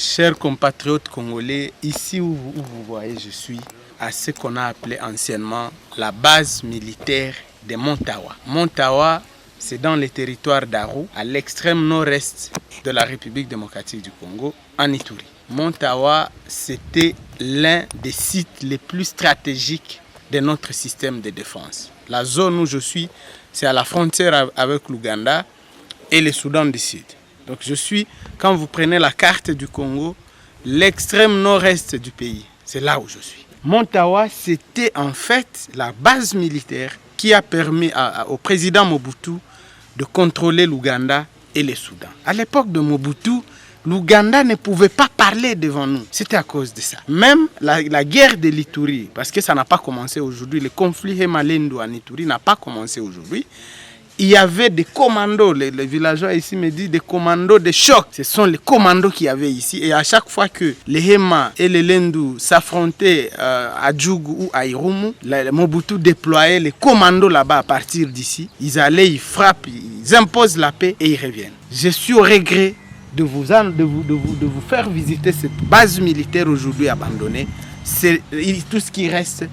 Chers compatriotes congolais, ici où vous voyez, je suis à ce qu'on a appelé anciennement la base militaire de Montawa. Montawa, c'est dans les territoires d'Aru, à l'extrême nord-est de la République démocratique du Congo, en Ituri. Montawa, c'était l'un des sites les plus stratégiques de notre système de défense. La zone où je suis, c'est à la frontière avec l'Ouganda et le Soudan du Sud. Donc je suis, quand vous prenez la carte du Congo, l'extrême nord-est du pays, c'est là où je suis. Montawa, c'était en fait la base militaire qui a permis au président Mobutu de contrôler l'Ouganda et le Soudan. À l'époque de Mobutu, l'Ouganda ne pouvait pas parler devant nous. C'était à cause de ça. Même la guerre de l'Ituri, parce que ça n'a pas commencé aujourd'hui, le conflit Hema-Lendu en Ituri n'a pas commencé aujourd'hui. Il y avait des commandos, les villageois ici me disent des commandos de choc. Ce sont les commandos qu'il y avait ici. Et à chaque fois que les Hema et les Lendu s'affrontaient à Djougou ou à Irumu, Mobutu déployait les commandos là-bas à partir d'ici. Ils allaient, ils frappent, ils imposent la paix et ils reviennent. Je suis au regret de vous faire visiter cette base militaire aujourd'hui abandonnée. Tout ce qui reste,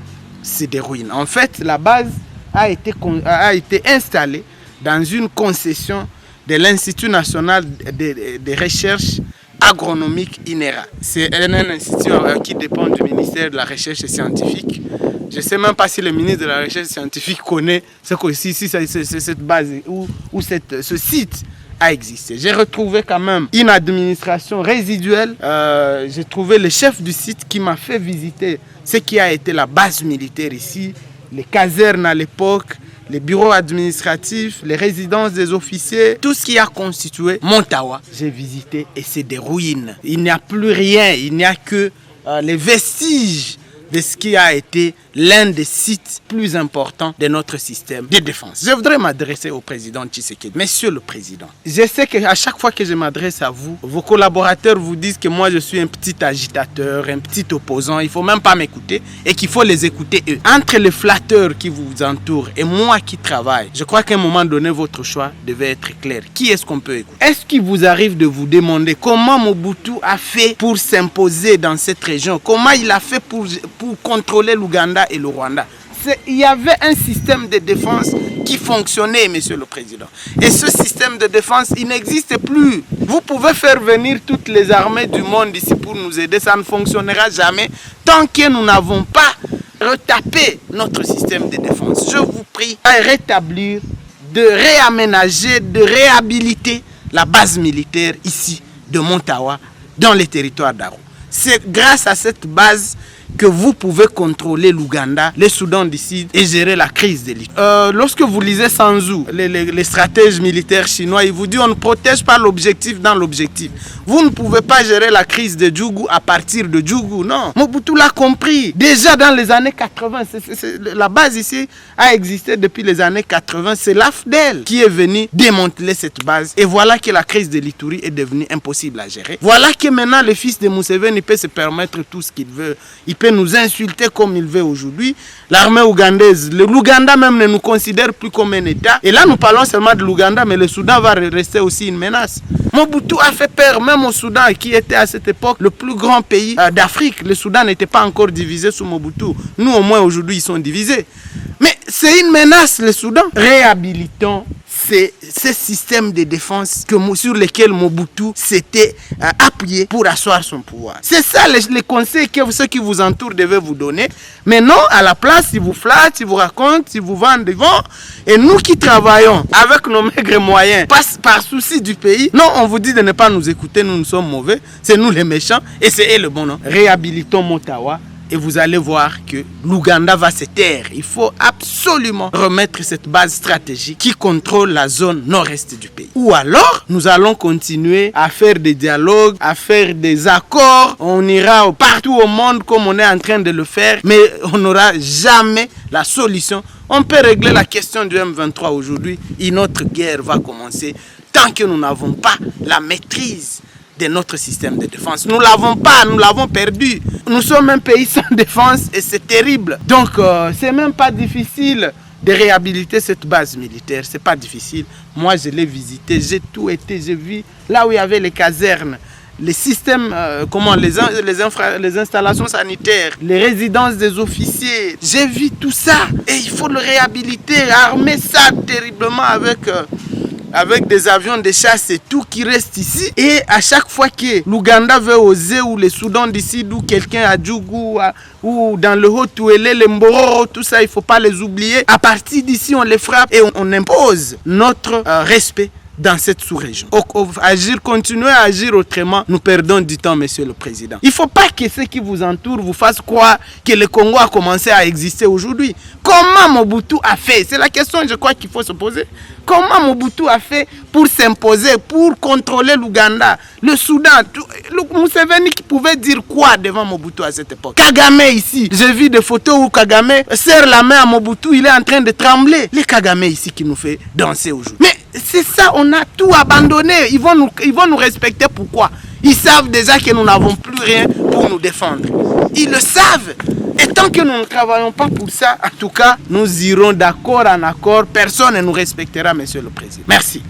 c'est des ruines. En fait, la base a été installée dans une concession de l'Institut national de recherche agronomique INERA. C'est un institut qui dépend du ministère de la Recherche scientifique. Je ne sais même pas si le ministre de la Recherche scientifique connaît cette base ou ce site a existé. J'ai retrouvé quand même une administration résiduelle. J'ai trouvé le chef du site qui m'a fait visiter ce qui a été la base militaire ici, les casernes à l'époque, les bureaux administratifs, les résidences des officiers, tout ce qui a constitué Montawa. J'ai visité et c'est des ruines. Il n'y a plus rien, il n'y a que les vestiges de ce qui a été l'un des sites plus importants de notre système de défense. Je voudrais m'adresser au président Tshisekedi. Monsieur le président, je sais qu'à chaque fois que je m'adresse à vous, vos collaborateurs vous disent que moi je suis un petit agitateur, un petit opposant, il ne faut même pas m'écouter et qu'il faut les écouter eux. Entre les flatteurs qui vous entourent et moi qui travaille, je crois qu'à un moment donné, votre choix devait être clair. Qui est-ce qu'on peut écouter? Est-ce qu'il vous arrive de vous demander comment Mobutu a fait pour s'imposer dans cette région? Comment il a fait pour contrôler l'Ouganda et le Rwanda? Il y avait un système de défense qui fonctionnait, monsieur le président. Et ce système de défense, il n'existe plus. Vous pouvez faire venir toutes les armées du monde ici pour nous aider, ça ne fonctionnera jamais tant que nous n'avons pas retapé notre système de défense. Je vous prie à rétablir, de réaménager, de réhabiliter la base militaire ici de Montawa dans les territoires d'Aru. C'est grâce à cette base que vous pouvez contrôler l'Ouganda, le Soudan du Sud et gérer la crise de l'Ituri. Lorsque vous lisez Sanzu, les stratèges militaires chinois, ils vous disent on ne protège pas l'objectif dans l'objectif. Vous ne pouvez pas gérer la crise de Djougou à partir de Djougou, non. Mobutu l'a compris. Déjà dans les années 80, la base ici a existé depuis les années 80. C'est l'AFDEL qui est venu démanteler cette base. Et voilà que la crise de l'Ituri est devenue impossible à gérer. Voilà que maintenant le fils de Museveni peut se permettre tout ce qu'il veut. Il peut nous insulter comme il veut aujourd'hui. L'armée ougandaise, l'Ouganda même ne nous considère plus comme un État. Et là, nous parlons seulement de l'Ouganda, mais le Soudan va rester aussi une menace. Mobutu a fait peur même au Soudan, qui était à cette époque le plus grand pays d'Afrique. Le Soudan n'était pas encore divisé sous Mobutu. Nous, au moins, aujourd'hui, ils sont divisés. Mais c'est une menace, le Soudan. Réhabilitons ce système de défense sur lequel Mobutu s'était appuyé pour asseoir son pouvoir. C'est ça les conseils que ceux qui vous entourent devaient vous donner. Mais non, à la place, ils vous flattent, ils vous racontent, ils vous vendent devant. Et nous qui travaillons avec nos maigres moyens, par souci du pays, non, on vous dit de ne pas nous écouter, nous sommes mauvais, c'est nous les méchants et c'est eux le bon nom. Réhabilitons Montawa. Et vous allez voir que l'Ouganda va se taire. Il faut absolument remettre cette base stratégique qui contrôle la zone nord-est du pays. Ou alors, nous allons continuer à faire des dialogues, à faire des accords. On ira partout au monde comme on est en train de le faire. Mais on n'aura jamais la solution. On peut régler la question du M23 aujourd'hui. Et notre guerre va commencer tant que nous n'avons pas la maîtrise de notre système de défense. Nous ne l'avons pas, nous l'avons perdu. Nous sommes un pays sans défense et c'est terrible. Donc, c'est même pas difficile de réhabiliter cette base militaire. C'est pas difficile. Moi, je l'ai visité, j'ai tout été, j'ai vu là où il y avait les casernes les systèmes, les installations sanitaires, les résidences des officiers. J'ai vu tout ça et il faut le réhabiliter, armer ça terriblement avec des avions de chasse et tout qui reste ici. Et à chaque fois que l'Ouganda veut oser, ou le Soudan d'ici, d'où quelqu'un à Djougou, ou dans le Haut-Touélé, les Mboro, tout ça, il ne faut pas les oublier. À partir d'ici, on les frappe et on impose notre respect dans cette sous-région. Continuer à agir autrement, nous perdons du temps, Monsieur le Président. Il ne faut pas que ceux qui vous entourent vous fassent croire que le Congo a commencé à exister aujourd'hui. Comment Mobutu a fait? C'est la question, je crois, qu'il faut se poser. Comment Mobutu a fait pour s'imposer, pour contrôler l'Ouganda, le Soudan? Museveni qui pouvait dire quoi devant Mobutu à cette époque? Kagame ici, j'ai vu des photos où Kagame serre la main à Mobutu, il est en train de trembler. Les Kagame ici qui nous fait danser aujourd'hui. Mais c'est ça, on a tout abandonné. Ils vont nous respecter, pourquoi? Ils savent déjà que nous n'avons plus rien pour nous défendre. Ils le savent. Et tant que nous ne travaillons pas pour ça, en tout cas, nous irons d'accord en accord. Personne ne nous respectera, Monsieur le Président. Merci.